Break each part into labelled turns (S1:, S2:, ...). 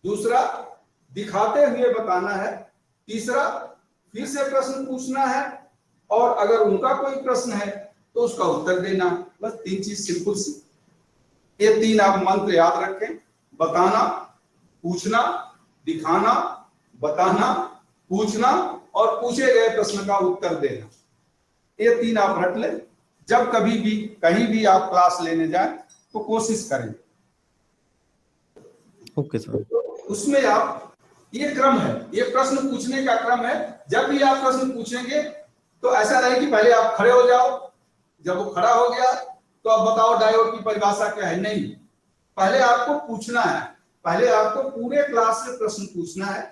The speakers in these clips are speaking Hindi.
S1: दूसरा दिखाते हुए बताना है, तीसरा फिर से प्रश्न पूछना है, और अगर उनका कोई प्रश्न है तो उसका उत्तर देना। बस 3 चीज सिंपल सी। ये 3 आप मंत्र याद रखें, बताना, पूछना, दिखाना, बताना, पूछना, और पूछे गए प्रश्न का उत्तर देना। ये 3 आप रट लें। जब कभी भी कहीं भी आप क्लास लेने जाएं तो कोशिश करें।
S2: Okay sir.
S1: उसमें आप, ये क्रम है, ये प्रश्न पूछने का क्रम है। जब भी आप प्रश्न पूछेंगे तो ऐसा नहीं कि पहले आप खड़े हो जाओ, जब वो खड़ा हो गया तो अब बताओ डायोड की परिभाषा क्या है। नहीं, पहले आपको पूछना है, पहले आपको पूरे क्लास से प्रश्न पूछना है।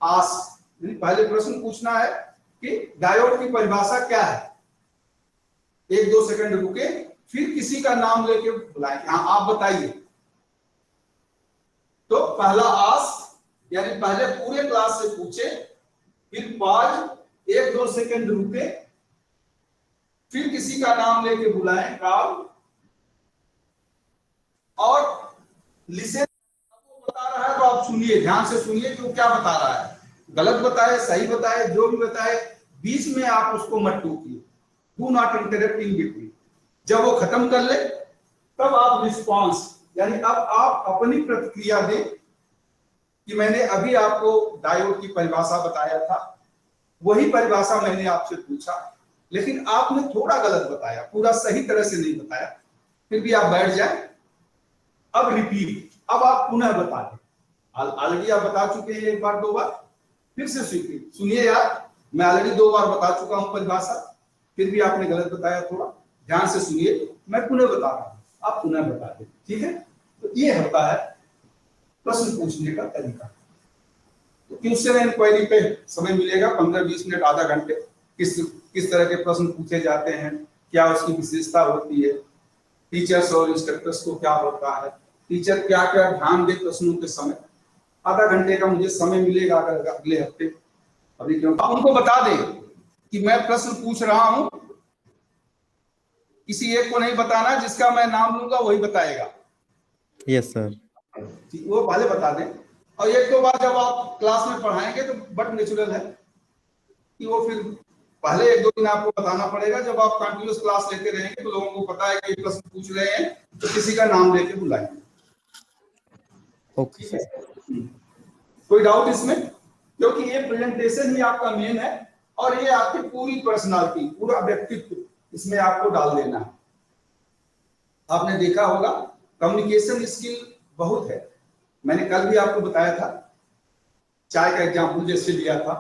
S1: पहले प्रश्न पूछना है कि डायोड की परिभाषा क्या है। 1-2 सेकंड रुके, फिर किसी का नाम लेके बुलाएं, हाँ आप बताइए। तो पहला यानी पहले पूरे क्लास से पूछे, फिर पॉज, 1-2 सेकंड रुके, फिर किसी का नाम लेके बुलाएं, कॉल, और लिसन। बता रहा है तो आप सुनिए, ध्यान से सुनिए कि वो क्या बता रहा है। गलत बताए, सही बताए, जो भी बताए, बीच में आप उसको मत टोकिए। Do not interrupt in between. जब वो खत्म कर ले तब आप रिस्पॉन्स, यानी अब आप अपनी प्रतिक्रिया दें कि मैंने अभी आपको डायोड की परिभाषा बताया था, वही परिभाषा मैंने आपसे पूछा, लेकिन आपने थोड़ा गलत बताया, पूरा सही तरह से नहीं बताया। फिर भी आप बैठ जाए। अब रिपीट, अब आप पुनः बता दें। ऑलरेडी आप बता चुके हैं 1 बार 2 बार, फिर से सुनिए यार, मैं ऑलरेडी 2 बार बता चुका हूं परिभाषा, फिर भी आपने गलत बताया। थोड़ा ध्यान से सुनिए, मैं पुनः बता रहा हूं, आप पुनः बता दें, ठीक है। तो ये होता है प्रश्न पूछने का तरीका। तो क्वेश्चन इंक्वायरी पे समय मिलेगा 15-20 मिनट, आधा घंटे। किस तरह के प्रश्न पूछे जाते हैं, क्या उसकी विशेषता होती है, टीचर्स और इंस्ट्रक्टर्स को क्या होता है, टीचर क्या क्या ध्यान दे प्रश्नों के समय। आधा घंटे का मुझे समय मिलेगा अगर अगले हफ्ते। अभी क्यों आप उनको बता दें कि मैं प्रश्न पूछ रहा हूं, किसी एक को नहीं बताना, जिसका मैं नाम लूंगा वही बताएगा।
S2: Yes sir.
S1: वो पहले बता दें, और 1-2 बार जब आप क्लास में पढ़ाएंगे तो बट नेचुरल है कि वो फिर पहले 1-2 दिन आपको बताना पड़ेगा। जब आप कंटिन्यूअस क्लास लेते रहेंगे तो लोगों को पता है कि प्रश्न पूछ रहे हैं तो किसी का नाम लेके बुलाएंगे।
S2: Okay sir.
S1: कोई डाउट इसमें? क्योंकि ये प्रेजेंटेशन ही आपका मेन है, और ये आपकी पूरी पर्सनालिटी, पूरा व्यक्तित्व इसमें आपको डाल देना है। आपने देखा होगा कम्युनिकेशन स्किल बहुत है। मैंने कल भी आपको बताया था, चाय का एग्जाम्पल जैसे लिया था,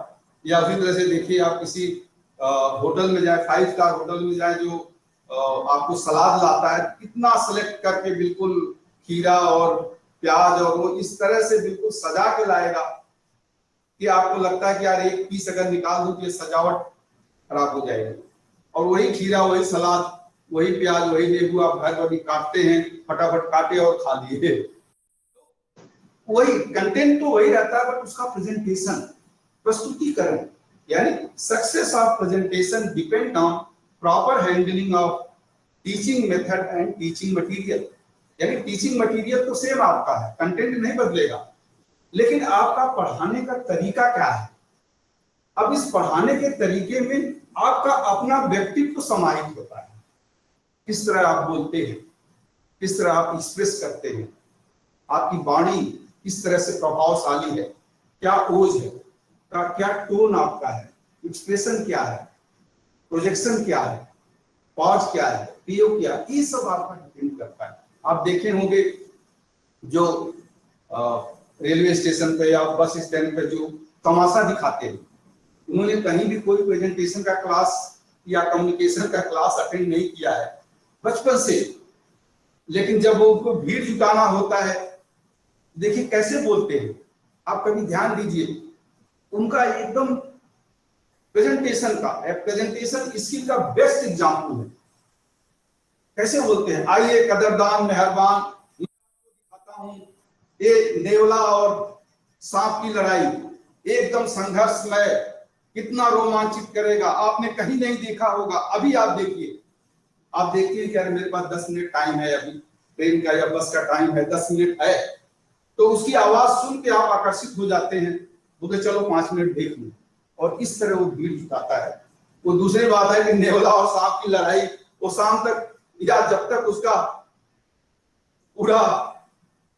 S1: या उसी तरह से देखिए आप किसी होटल में जाए, 5 स्टार होटल में जाए, जो आपको सलाद लाता है, कितना सेलेक्ट करके बिल्कुल खीरा और प्याज और वो इस तरह से बिल्कुल सजा के लाएगा कि आपको लगता है कि यार एक पीस अगर निकाल दूं तो ये सजावट खराब हो जाएगी। और वही खीरा, वही सलाद, वही प्याज, वही नींबू आप घर पर भी काटते हैं, फटाफट काटे और खा लिए। वही कंटेंट तो वही रहता है, बट उसका प्रेजेंटेशन, प्रस्तुतिकरण, यानी success of presentation depend on proper handling of teaching method and teaching material. यानी टीचिंग मटेरियल तो सेम आपका है, कंटेंट नहीं बदलेगा, लेकिन आपका पढ़ाने का तरीका क्या है। अब इस पढ़ाने के तरीके में आपका अपना व्यक्तित्व समाहित होता है। किस तरह आप बोलते हैं, किस तरह आप एक्सप्रेस करते हैं, आपकी वाणी किस तरह से प्रभावशाली है, क्या ओज है, क्या टोन आपका है, एक्सप्रेशन क्या है, प्रोजेक्शन क्या है, पॉज क्या है, पीओ क्या है, ये सब आपका डिपेंड करता है। आप देखे होंगे जो रेलवे स्टेशन पे या बस स्टैंड पे जो तमाशा दिखाते हैं, उन्होंने कहीं भी कोई प्रेजेंटेशन का क्लास या कम्युनिकेशन का क्लास अटेंड नहीं किया है बचपन से, लेकिन जब वो उनको भीड़ जुटाना होता है, देखिए कैसे बोलते हैं। आप कभी ध्यान दीजिए, उनका एकदम प्रेजेंटेशन स्किल का बेस्ट एग्जांपल है। कैसे बोलते हैं, आइए कदरदान मेहरबान, दिखाता हूं ये नेवला और सांप की लड़ाई, एकदम संघर्षमय, कितना रोमांचित करेगा, आपने कहीं नहीं देखा होगा। अभी आप देखिए कि यार मेरे पास 10 मिनट टाइम है, अभी ट्रेन का या बस का टाइम है, 10 मिनट है, तो उसकी आवाज सुन के आप आकर्षित हो जाते हैं, बोले चलो 5 मिनट देख लूं, और इस तरह वो भीड़ जुटाता है। वो दूसरी बात है कि नेवला और सांप की लड़ाई वो शाम तक या जब तक उसका पूरा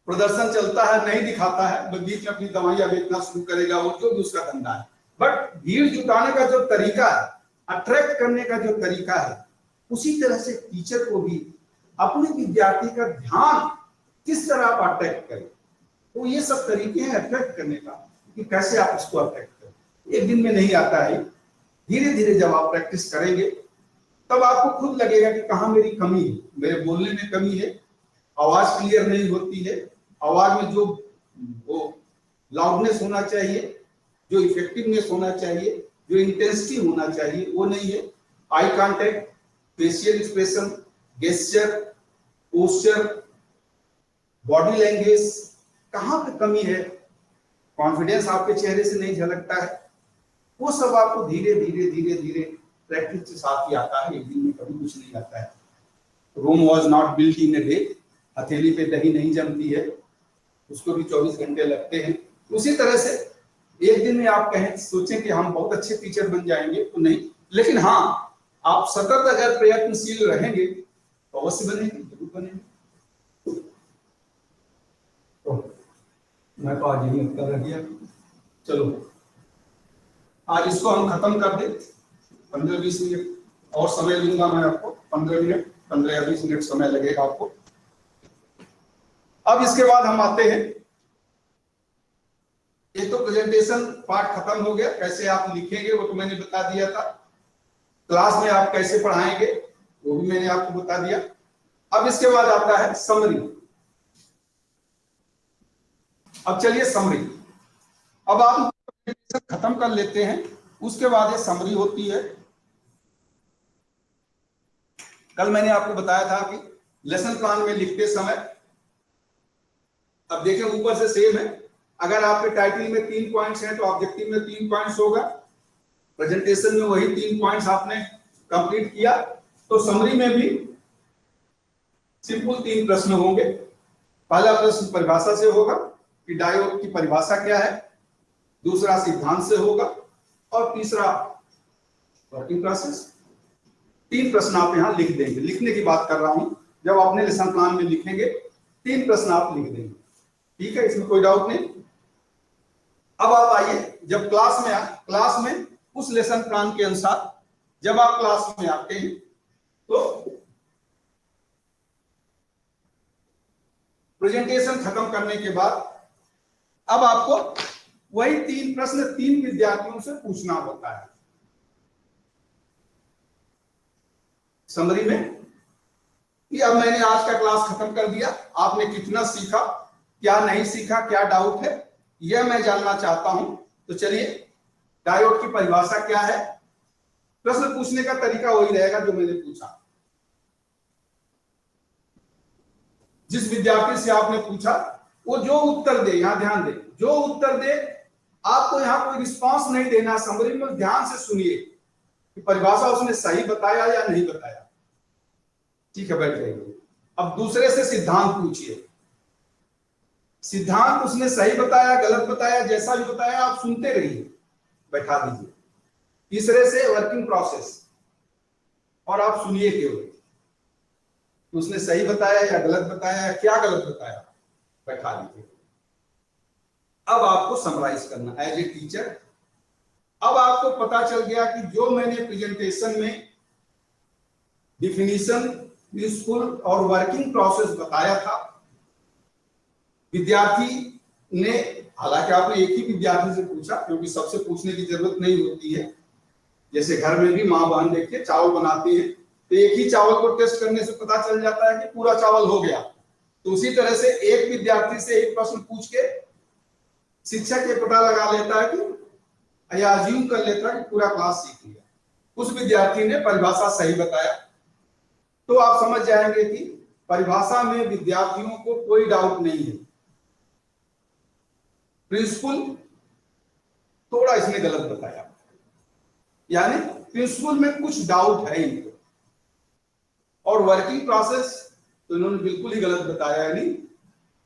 S1: प्रदर्शन चलता है नहीं दिखाता है, वो बीच में अपनी दवाइयां बेचना शुरू करेगा, वो जो भी उसका धंधा है। बट भीड़ जुटाने का जो तरीका है, अट्रैक्ट करने का जो तरीका है, उसी तरह से टीचर को भी अपने विद्यार्थी का ध्यान किस तरह आप अट्रैक्ट करें, तो ये सब तरीके हैं अट्रैक्ट करने का, कि कैसे आप उसको अट्रैक्ट करें। एक दिन में नहीं आता है, धीरे धीरे जब आप प्रैक्टिस करेंगे तब आपको खुद लगेगा कि कहाँ मेरी कमी है, मेरे बोलने में कमी है, आवाज क्लियर नहीं होती है, आवाज में जो वो लाउडनेस होना चाहिए, जो इफेक्टिवनेस होना चाहिए, जो इंटेंसिटी होना चाहिए वो नहीं है। Eye contact, facial expression, gesture, posture, body language, कहाँ पे कमी है, कॉन्फिडेंस आपके चेहरे से नहीं झलकता है, वो सब आपको धीरे धीरे धीरे धीरे प्रैक्टिस के साथ ही आता है। एक दिन में कभी कुछ नहीं आता है। Rome was not built in a day, हथेली पे दही नहीं जमती है, उसको भी 24 घंटे लगते हैं। उसी तरह से एक दिन में आप कहें सोचें कि हम बहुत अच्छे टीचर बन जाएंगे, तो नहीं, लेकिन हाँ आप सतत अगर प्रयत्नशील रहेंगे तो अवश्य बनेंगे, जरूर बनेंगे। तो मैं तो आज यही कर दिया, चलो आज इसको हम खत्म कर दें। 15-20 मिनट और समय लूंगा मैं आपको, 15 मिनट, 15 या 20 मिनट समय लगेगा आपको। अब इसके बाद हम आते हैं, एक तो प्रेजेंटेशन पार्ट खत्म हो गया, कैसे आप लिखेंगे वो तो मैंने बता दिया था, क्लास में आप कैसे पढ़ाएंगे वो भी मैंने आपको बता दिया। अब इसके बाद आता है समरी। अब चलिए समरी, अब आप प्रेजेंटेशन खत्म कर लेते हैं, उसके बाद ये समरी होती है। कल मैंने आपको बताया था कि लेसन प्लान में लिखते समय, अब देखें ऊपर से सेम है, अगर आपके टाइटल में 3 पॉइंट्स हैं तो ऑब्जेक्टिव में 3 पॉइंट्स होगा, प्रेजेंटेशन में वही 3 पॉइंट्स आपने कंप्लीट किया, तो समरी में भी सिंपल 3 प्रश्न होंगे। पहला प्रश्न परिभाषा से होगा कि डायोड की परिभाषा क्या है, दूसरा सिद्धांत से होगा, और तीसरा वर्किंग प्रोसेस। 3 प्रश्न आप यहाँ लिख देंगे, लिखने की बात कर रहा हूं, जब अपने लेसन प्लान में लिखेंगे 3 प्रश्न आप लिख देंगे, ठीक है, इसमें कोई डाउट नहीं। अब आप आइए, जब क्लास में उस लेसन प्लान के अनुसार जब आप क्लास में आते हैं तो प्रेजेंटेशन खत्म करने के बाद अब आपको वही 3 प्रश्न 3 विद्यार्थियों से पूछना होता है समरी में, कि अब मैंने आज का क्लास खत्म कर दिया, आपने कितना सीखा, क्या नहीं सीखा, क्या डाउट है, यह मैं जानना चाहता हूं। तो चलिए, डायोड की परिभाषा क्या है, प्रश्न पूछने का तरीका वही रहेगा जो मैंने पूछा। जिस विद्यार्थी से आपने पूछा वो जो उत्तर दे, यहां ध्यान दे, जो उत्तर दे, आपको यहां कोई रिस्पांस नहीं देना, समरी में ध्यान से सुनिए कि परिभाषा उसने सही बताया या नहीं बताया, ठीक है, बैठ जाइए। अब दूसरे से सिद्धांत पूछिए, सिद्धांत उसने सही बताया गलत बताया, जैसा भी बताया आप सुनते रहिए, बैठा दीजिए। तीसरे से वर्किंग प्रोसेस, और आप सुनिए केवल, उसने सही बताया या गलत बताया, या क्या गलत बताया, बैठा दीजिए। अब आपको समराइज करना एज ए टीचर। अब आपको पता चल गया कि जो मैंने प्रेजेंटेशन में डिफिनीशन, प्रिंसिपल और वर्किंग प्रोसेस बताया था, विद्यार्थी ने, हालांकि आपने एक ही विद्यार्थी से पूछा क्योंकि सबसे पूछने की जरूरत नहीं होती है, जैसे घर में भी माँ बहन देखिए चावल बनाती है तो एक ही चावल को टेस्ट करने से पता चल जाता है कि पूरा चावल हो गया, तो उसी तरह से एक विद्यार्थी से एक प्रश्न पूछ के शिक्षक ये पता लगा लेता है कि, या अज्यूम कर लेता है कि पूरा क्लास सीख लिया। उस विद्यार्थी ने परिभाषा सही बताया, तो आप समझ जाएंगे कि परिभाषा में विद्यार्थियों को कोई डाउट नहीं है। प्रिंसिपल थोड़ा इसमें गलत बताया, यानी प्रिंसिपल में कुछ डाउट है इनको, और वर्किंग प्रोसेस तो इन्होंने बिल्कुल ही गलत बताया, यानी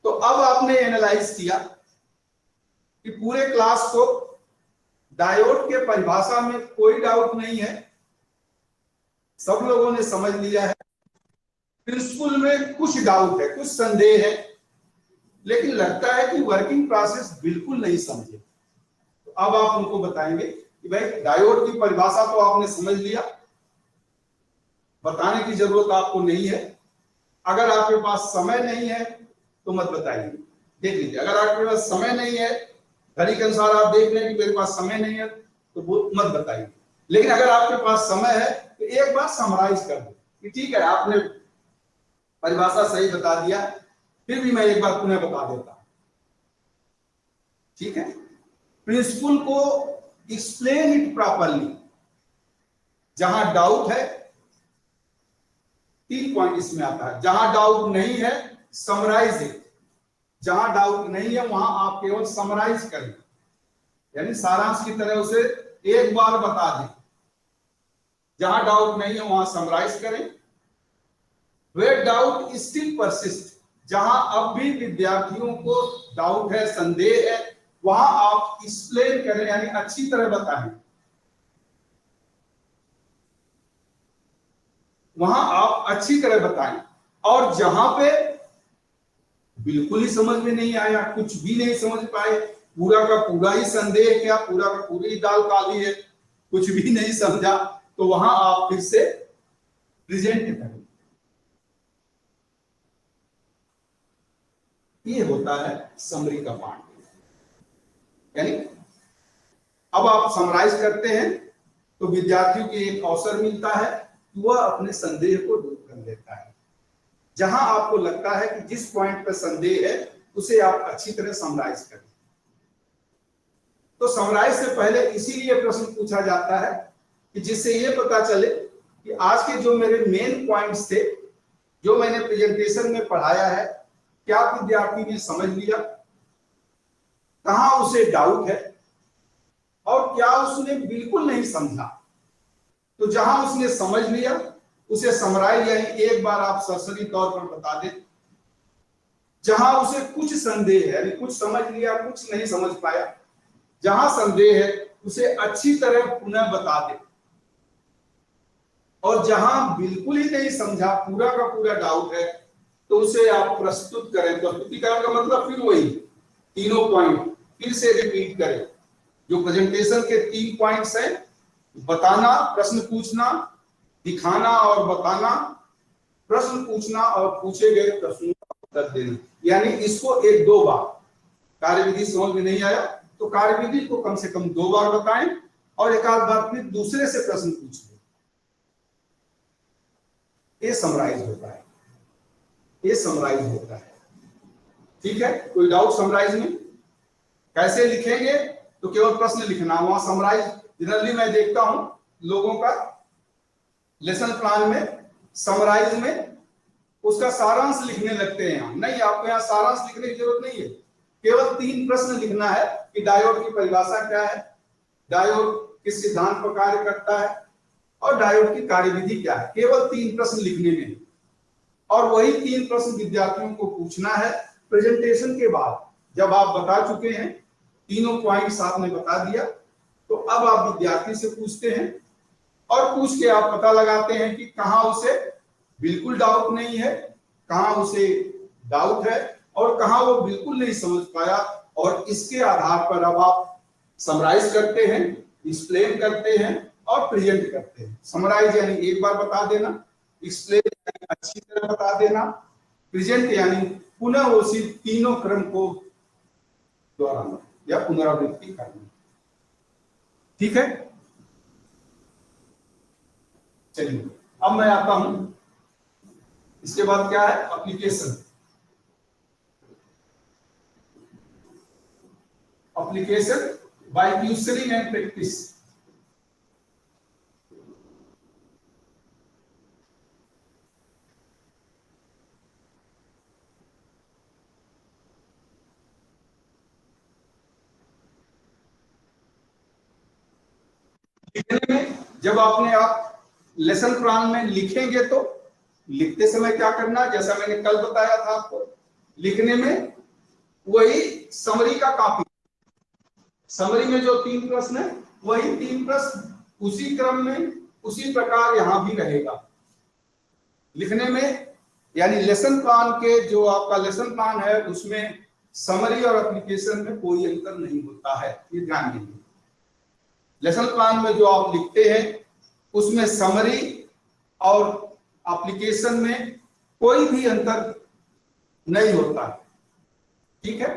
S1: तो अब आपने एनालाइज किया कि पूरे क्लास को डायोड के परिभाषा में कोई डाउट नहीं है, सब लोगों ने समझ लिया है। प्रिंसिपल में कुछ डाउट है, कुछ संदेह है, लेकिन लगता है कि वर्किंग प्रोसेस बिल्कुल नहीं समझे। तो अब आप उनको बताएंगे कि भाई डायोड की परिभाषा तो आपने समझ लिया, बताने की जरूरत आपको नहीं है। अगर आपके पास समय नहीं है तो मत बताइए। देख लीजिए, अगर आपके पास समय नहीं है, घड़ी के अनुसार आप देख लें कि मेरे पास समय नहीं है, तो वो मत बताइए। लेकिन अगर आपके पास समय है तो एक बार समराइज कर दो कि ठीक है, आपने परिभाषा सही बता दिया, फिर भी मैं एक बार पुनः बता देता हूं। ठीक है, प्रिंसिपल को एक्सप्लेन इट प्रॉपरली। जहां डाउट है, 3 पॉइंट इसमें आता है। जहां डाउट नहीं है, समराइज इट। जहां डाउट नहीं है वहां आप केवल समराइज करें, यानी सारांश की तरह उसे एक बार बता दें। जहां डाउट नहीं है वहां समराइज करें। वेयर डाउट स्टिल परसिस्ट, जहां अब भी विद्यार्थियों को डाउट है, संदेह है, वहां आप एक्सप्लेन करें, यानी अच्छी तरह बताएं। वहां आप अच्छी तरह बताएं। और जहां पे बिल्कुल ही समझ में नहीं आया, कुछ भी नहीं समझ पाए, पूरा का पूरा ही संदेह, क्या पूरा का पूरी दाल काली है, कुछ भी नहीं समझा, तो वहां आप फिर से प्रेजेंट करें। ये होता है समरी का पार्ट। यानी अब आप समराइज करते हैं तो विद्यार्थियों को एक अवसर मिलता है कि वह अपने संदेह को दूर कर लेता है। जहां आपको लगता है कि जिस पॉइंट पर संदेह है उसे आप अच्छी तरह समराइज करें। तो समराइज से पहले इसीलिए प्रश्न पूछा जाता है कि जिससे ये पता चले कि आज के जो मेरे मेन पॉइंट्स थे, जो मैंने प्रेजेंटेशन में पढ़ाया है, क्या विद्यार्थी ने समझ लिया, कहां उसे डाउट है, और क्या उसने बिल्कुल नहीं समझा। तो जहां उसने समझ लिया उसे समराइज, यानी एक बार आप सरसरी तौर पर बता दें। जहां उसे कुछ संदेह है, यानी कुछ समझ लिया, कुछ नहीं समझ पाया, जहां संदेह है उसे अच्छी तरह पुनः बता दे। और जहां बिल्कुल ही नहीं समझा, पूरा का पूरा डाउट है, तो उसे आप प्रस्तुत करें। प्रस्तुतिकरण का मतलब फिर वही तीनों पॉइंट फिर से रिपीट करें। जो प्रेजेंटेशन के 3 पॉइंट्स हैं, बताना, प्रश्न पूछना, दिखाना और बताना, प्रश्न पूछना और पूछे गए प्रश्नों का उत्तर देना। यानी इसको 1-2 बार, कार्यविधि समझ में नहीं आया तो कार्यविधि को कम से कम 2 बार बताएं और एक आध बार फिर दूसरे से प्रश्न पूछ लें। ये समराइज होता है, ये समराइज होता है। ठीक है, कोई डाउट समराइज में? कैसे लिखेंगे? तो केवल प्रश्न लिखना, वहां समराइज जनरली मैं देखता हूं लोगों का लेसन प्लान में समराइज में उसका सारांश लिखने लगते हैं। नहीं, आपको यहाँ सारांश लिखने की जरूरत नहीं है। केवल 3 प्रश्न लिखना है कि डायोड की परिभाषा क्या है, डायोड किस सिद्धांत पर कार्य करता है, और डायोड की कार्यविधि क्या है। केवल 3 प्रश्न लिखने में, और वही 3 प्रश्न विद्यार्थियों को पूछना है प्रेजेंटेशन के बाद। जब आप बता चुके हैं, तीनों पॉइंट्स आपने बता दिया, तो अब आप विद्यार्थी से पूछते हैं और पूछ के आप पता लगाते हैं कि कहां उसे बिल्कुल डाउट नहीं है, कहां उसे डाउट है, और कहां वो बिल्कुल नहीं समझ पाया। और इसके आधार पर अब आप समराइज करते हैं, एक्सप्लेन करते हैं और प्रेजेंट करते हैं। समराइज यानी एक बार बता देना, एक्सप्लेन यानी अच्छी तरह बता देना, प्रेजेंट यानी पुनः उसी तीनों क्रम को दोहराना या पुनरावृत्ति करना। ठीक है, चलिए अब मैं आता हूं। इसके बाद क्या है? Application. Application by questioning and practice. लिखने में, जब आपने आप लेसन प्लान में लिखेंगे तो लिखते समय क्या करना, जैसा मैंने कल बताया था आपको, लिखने में वही समरी का कॉपी, समरी में जो 3 प्रश्न है वही 3 प्रश्न उसी क्रम में उसी प्रकार यहां भी रहेगा। लिखने में यानी लेसन प्लान के जो आपका लेसन प्लान है उसमें समरी और एप्लीकेशन में कोई अंतर नहीं होता है, ये ध्यान दीजिए। लेसन प्लान में जो आप लिखते हैं उसमें समरी और एप्लीकेशन में कोई भी अंतर नहीं होता है, ठीक है।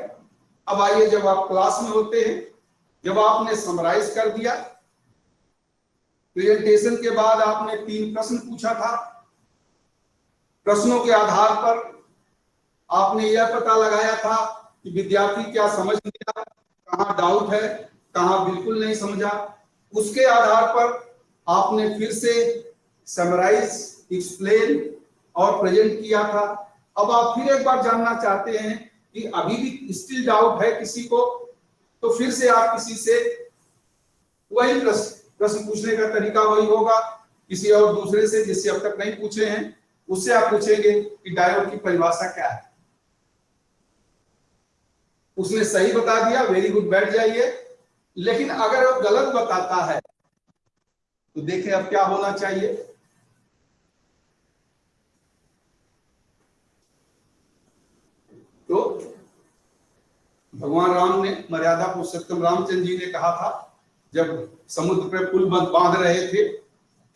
S1: अब आइए, जब आप क्लास में होते हैं, जब आपने समराइज कर दिया, प्रेजेंटेशन के बाद आपने 3 प्रश्न पूछा था, प्रश्नों के आधार पर आपने यह पता लगाया था कि विद्यार्थी क्या समझ लिया, कहाँ डाउट है, कहाँ बिल्कुल नहीं समझा। उसके आधार पर आपने फिर से समराइज, एक्सप्लेन और प्रेजेंट किया था। अब आप फिर एक बार जानना चाहते हैं कि अभी भी स्टिल डाउट है किसी को, तो फिर से आप किसी से वही प्रश्न पूछने का तरीका वही होगा, किसी और दूसरे से जिससे अब तक नहीं पूछे हैं उससे आप पूछेंगे कि डायोड की परिभाषा क्या है। उसने सही बता दिया, वेरी गुड, बैठ जाइए। लेकिन अगर वो गलत बताता है तो देखें अब क्या होना चाहिए। तो भगवान राम ने, मर्यादा पुरुषोत्तम रामचंद्र जी ने कहा था, जब समुद्र पर पुल बांध रहे थे,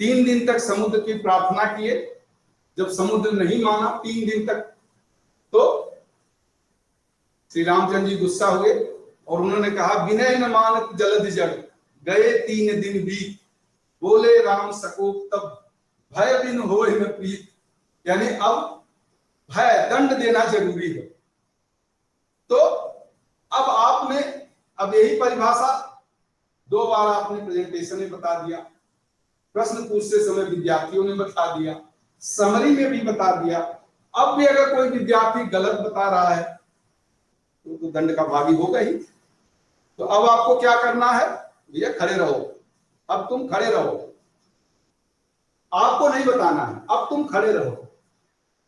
S1: 3 दिन तक समुद्र की प्रार्थना किए। जब समुद्र नहीं माना 3 दिन तक, तो श्री रामचंद्र जी गुस्सा हुए और उन्होंने कहा, विनय न मानत जलद जड़, गए 3 दिन बीत, बोले राम सकोप तब, भय बिन होए न प्रीत। यानी अब भय, दंड देना जरूरी है। तो अब आपने, अब यही परिभाषा 2 बार आपने प्रेजेंटेशन में बता दिया, प्रश्न पूछते समय विद्यार्थियों ने बता दिया, समरी में भी बता दिया। अब भी अगर कोई विद्यार्थी गलत बता रहा है तो दंड का भागी होगा ही। तो अब आपको क्या करना है, भैया खड़े रहो, अब तुम खड़े रहो, आपको नहीं बताना है, अब तुम खड़े रहो।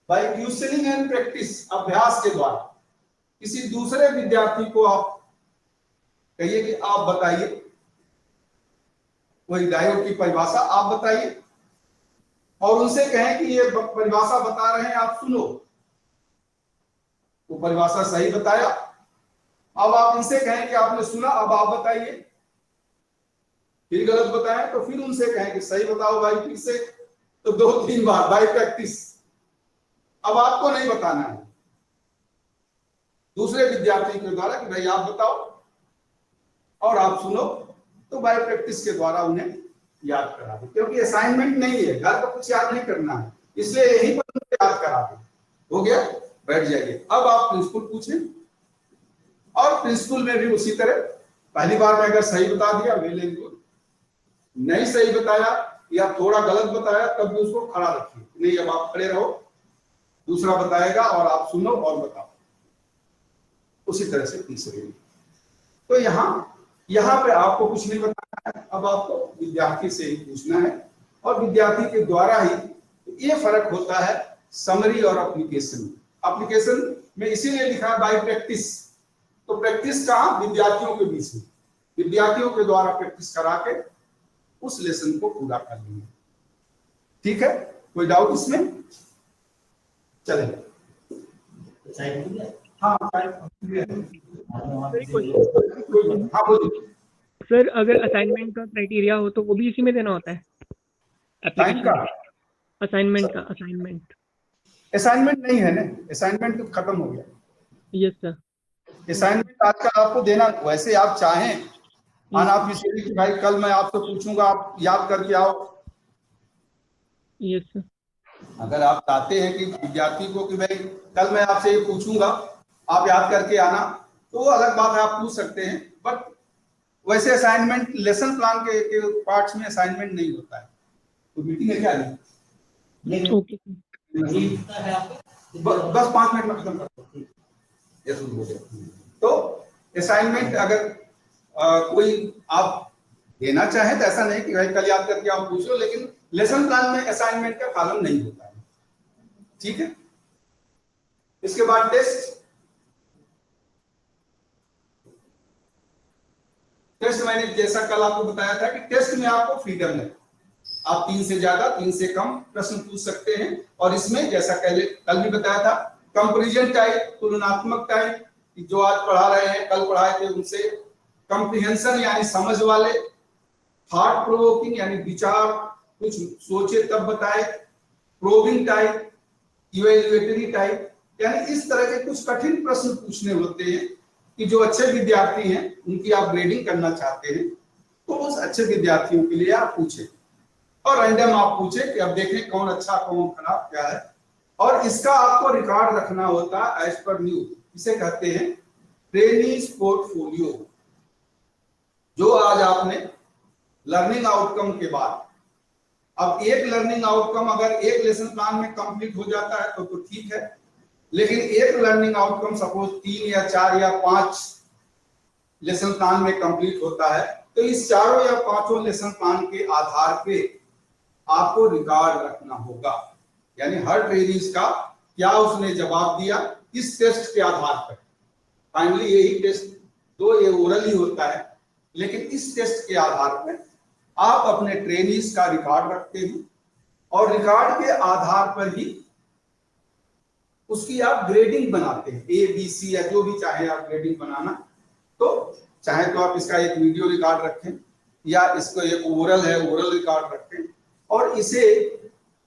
S1: बाय क्वेश्चनिंग एंड प्रैक्टिस, अभ्यास के द्वारा किसी दूसरे विद्यार्थी को आप कहिए कि आप बताइए वही डायोड की परिभाषा आप बताइए, और उनसे कहें कि ये परिभाषा बता रहे हैं, आप सुनो। वो परिभाषा सही बताया, अब आप इनसे कहें कि आपने सुना, अब आप बताइए। फिर गलत बताएं तो फिर उनसे कहें कि सही बताओ भाई, फिर से। तो 2-3 बार बाय प्रैक्टिस। अब आपको नहीं बताना है, दूसरे विद्यार्थी के द्वारा कि भाई आप बताओ और आप सुनो, तो बाय प्रैक्टिस के द्वारा उन्हें याद करा दो। क्योंकि असाइनमेंट नहीं है, घर पर कुछ याद नहीं करना है, इसलिए यहीं पर याद करा दो। हो गया, बैठ जाइए। अब आप प्रिंसिपल पूछें, और प्रिंसिपल में भी उसी तरह, पहली बार में अगर सही बता दिया वेल एंड गुड, नहीं सही बताया या थोड़ा गलत बताया तब भी उसको खड़ा रखिए, नहीं अब आप खड़े रहो, दूसरा बताएगा और आप सुनो और बताओ। उसी तरह से तीसरे। तो यहाँ पे आपको कुछ नहीं बताना है, अब आपको विद्यार्थी से ही पूछना है, और विद्यार्थी के द्वारा ही। ये फर्क होता है समरी और एप्लीकेशन में। एप्लीकेशन में इसीलिए लिखा है बाय प्रैक्टिस, तो प्रैक्टिस कहाँ, विद्यार्थियों के बीच में, विद्यार्थियों के द्वारा प्रैक्टिस करा के उस लेसन को पूरा कर लेंगे। ठीक है, कोई डाउट इसमें? चलेगा। हाँ बोलिए
S3: सर, अगर असाइनमेंट का क्राइटेरिया हो तो वो भी इसी में देना होता है?
S1: टाइम का
S3: असाइनमेंट
S1: असाइनमेंट नहीं है ना, असाइनमेंट तो खत्म हो गया।
S3: Yes sir.
S1: असाइनमेंट आजकल आपको देना, वैसे आप चाहें अनऑफिशियली कि भाई कल मैं आपसे पूछूंगा, आप याद करके आओ।
S3: Yes sir.
S1: अगर आप चाहते हैं कि विद्यार्थी को कि भाई कल मैं आपसे ये पूछूंगा, आप याद करके आना, तो वो अलग बात है, आप पूछ सकते हैं। बट वैसे असाइनमेंट लेसन प्लान के पार्ट्स में असाइनमेंट नहीं होता है। तो मीटिंग है क्या नहीं?
S3: ओके
S1: बस 5 मिनट में खत्म कर दो। तो असाइनमेंट अगर कोई आप देना चाहें तो ऐसा नहीं कि भाई कल याद करके आप पूछ लो, लेकिन लेसन प्लान में असाइनमेंट का कॉलम नहीं होता है। ठीक है, इसके बाद टेस्ट। टेस्ट मैंने जैसा कल आपको बताया था कि टेस्ट में आपको फ्रीडम है, आप 3 से ज्यादा 3 से कम प्रश्न पूछ सकते हैं। और इसमें जैसा कल भी बताया था, कंपैरिजन टाइप, तुलनात्मक टाइप, जो आज पढ़ा रहे हैं कल पढ़ाए थे उनसे, कंप्रीहेंशन यानी समझ वाले, थॉट प्रोवोकिंग यानी विचार कुछ सोचे तब बताए, प्रोबिंग टाइप, इवैल्यूएटरी टाइप, यानी इस तरह के कुछ कठिन प्रश्न पूछने होते हैं कि जो अच्छे विद्यार्थी हैं उनकी आप ग्रेडिंग करना चाहते हैं तो उस अच्छे विद्यार्थियों के लिए आप पूछें, और रैंडम आप पूछे कि अब देखें कौन अच्छा कौन खराब क्या है। और इसका आपको रिकॉर्ड रखना होता है एज पर न्यू, इसे कहते हैं ट्रेनीज पोर्टफोलियो। जो आज आपने लर्निंग आउटकम के बाद, अब एक लर्निंग आउटकम अगर एक लेसन प्लान में कंप्लीट हो जाता है तो ठीक है, लेकिन एक लर्निंग आउटकम सपोज 3 या 4 या 5 लेसन प्लान में कंप्लीट होता है, तो इस चारों या पांचों लेसन प्लान के आधार पे आपको रिकॉर्ड रखना होगा। यानी हर ट्रेनीज का क्या उसने जवाब दिया इस टेस्ट के आधार पर। फाइनली यही टेस्ट दो ये ओरल ही होता है, लेकिन इस टेस्ट के आधार पर आप अपने ट्रेनीज का रिकॉर्ड रखते हैं और रिकॉर्ड के आधार पर ही उसकी आप ग्रेडिंग बनाते हैं, ए बी सी या जो भी चाहे आप ग्रेडिंग बनाना। तो चाहे तो आप इसका एक वीडियो रिकॉर्ड रखें या इसको एक ओरल है ओरल रिकॉर्ड रखें, और इसे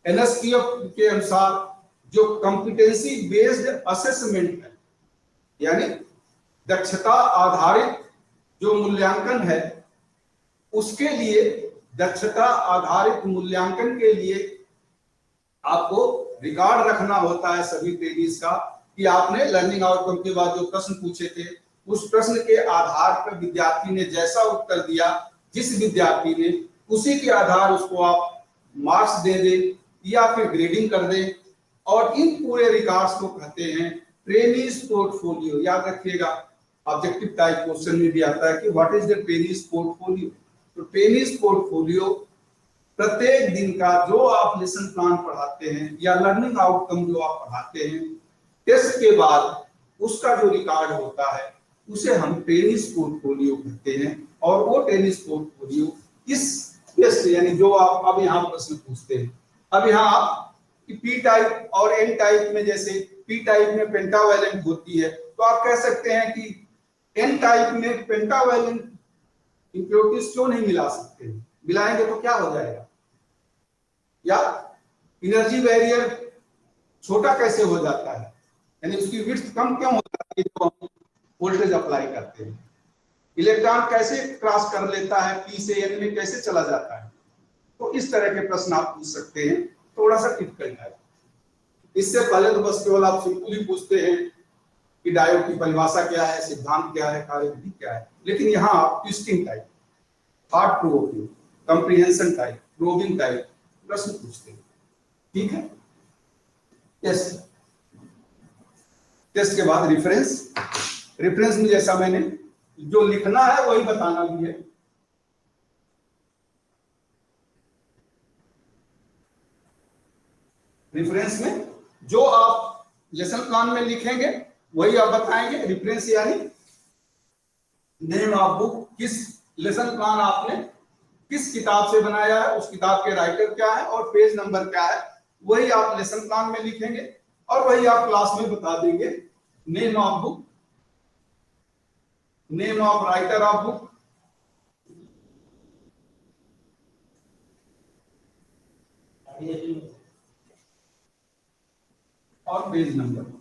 S1: एनएसक्यूएफ के अनुसार जो कॉम्पिटेंसी बेस्ड असेसमेंट है, यानी दक्षता आधारित जो मूल्यांकन है, उसके लिए दक्षता आधारित मूल्यांकन के लिए आपको रिकॉर्ड रखना होता है सभी ट्रेनीज का कि आपने लर्निंग आउटकम के बाद जो प्रश्न पूछे थे उस प्रश्न के आधार पर विद्यार्थी ने जैसा उत्तर दिया, जिस विद्यार्थी ने, उसी के आधार उसको आप मार्क्स दे दें या फिर ग्रेडिंग कर दें। और इन पूरे रिकॉर्ड्स को कहते हैं ट्रेनीज पोर्टफोलियो। याद रखिएगा, ऑब्जेक्टिव टाइप क्वेश्चन में भी आता है कि what is the trainees portfolio. तो ट्रेनीज पोर्टफोलियो प्रत्येक दिन का जो आप लेसन प्लान पढ़ाते हैं या लर्निंग आउटकम जो आप पढ़ाते हैं, टेस्ट के बाद उसका जो रिकॉर्ड होता है उसे हम ट्रेनीज पोर्टफोलियो कहते हैं। और वो ट्रेनीज पोर्टफोलियो इस टेस्ट यानी जो आप अब यहाँ प्रश्न पूछते हैं, अब यहाँ आप पी टाइप और एन टाइप में, जैसे पी टाइप में पेंटावैलेंट होती है तो आप कह सकते हैं कि एन टाइप में पेंटावैलेंट इम्प्योरिटीज क्यों नहीं मिला सकते, मिलाएंगे तो क्या हो जाएगा, या एनर्जी बैरियर छोटा कैसे हो जाता है, यानी उसकी विड्थ कम क्यों हो जाती है जो हम वोल्टेज अप्लाई करते हैं, इलेक्ट्रॉन कैसे क्रॉस कर लेता है पी से एन में कैसे चला जाता है। तो इस तरह के प्रश्न आप पूछ सकते हैं, थोड़ा सा टिपिकल है। इससे पहले तो बस केवल आप सिंपल ही पूछते हैं कि डायोड की परिभाषा क्या है, सिद्धांत क्या है, कार्यविधि क्या है, लेकिन यहाँ आप twisting type, thought provoking, comprehension type, probing type प्रश्न पूछते हैं। ठीक है, टेस्ट टेस्ट के बाद रेफरेंस। रेफरेंस में जैसा मैंने जो लिखना है वही बताना भी है। रेफरेंस में जो आप लेसन प्लान में लिखेंगे वही आप बताएंगे। रेफरेंस यानी नेम ऑफ बुक, किस लेसन प्लान आपने किस किताब से बनाया है, उस किताब के राइटर क्या है और पेज नंबर क्या है, वही आप लेसन प्लान में लिखेंगे और वही आप क्लास में बता देंगे। Name of book, name of writer of book, और पेज नंबर।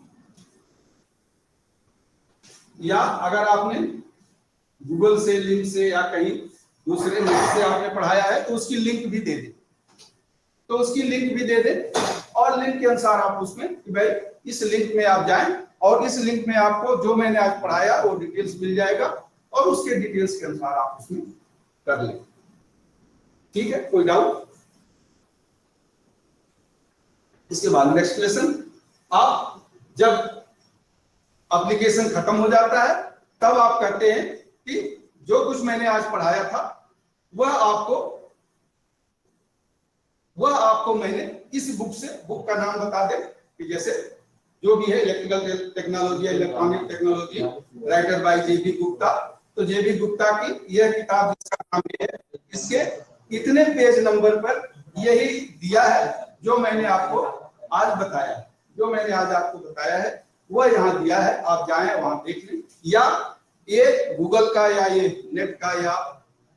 S1: या अगर आपने गूगल से लिंक से या कहीं दूसरे नेट से आपने पढ़ाया है तो उसकी लिंक भी दे दे, तो उसकी लिंक भी दे दे और लिंक के अनुसार आप उसमें कि भाई इस लिंक में आप जाएं और इस लिंक में आपको जो मैंने आज पढ़ाया वो डिटेल्स मिल जाएगा और उसके डिटेल्स के अनुसार आप उसमें कर लें। ठीक है, कोई डाउट? इसके बाद नेक्स्ट लेसन, आप जब एप्लीकेशन खत्म हो जाता है तब आप कहते हैं कि जो कुछ मैंने आज पढ़ाया था वह आपको मैंने इस बुक से, बुक का नाम बता दें कि जैसे जो भी है electrical technology, electronic technology, writer by JB Gupta, तो जेबी गुप्ता की यह किताब जिसका नाम है, इसके इतने पेज नंबर पर यही दिया है जो मैंने आपको आज बताया है। जो मैंने आज आपको बताया है वह यहाँ दिया है, आप जाएं वहां देख लें, या ये गूगल का या ये नेट का या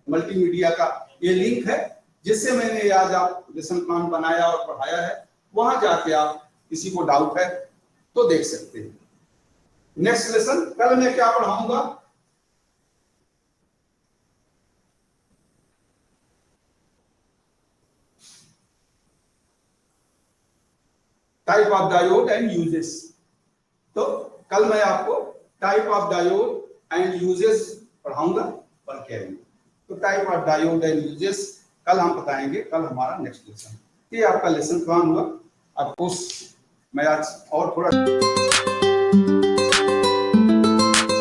S1: मल्टीमीडिया का ये लिंक है जिससे मैंने आज आप लेसन प्लान बनाया और पढ़ाया है, वहां जाके आप किसी को डाउट है तो देख सकते हैं। नेक्स्ट लेसन कल मैं क्या पढ़ाऊंगा, type of diode and uses. तो कल मैं आपको type of diode and uses पढ़ाऊंगा पर क्या है। तो type of diode and uses कल हम बताएंगे, कल हमारा नेक्स्ट लेसन। ये आपका लेसन प्लान हुआ। अब मैं आज और थोड़ा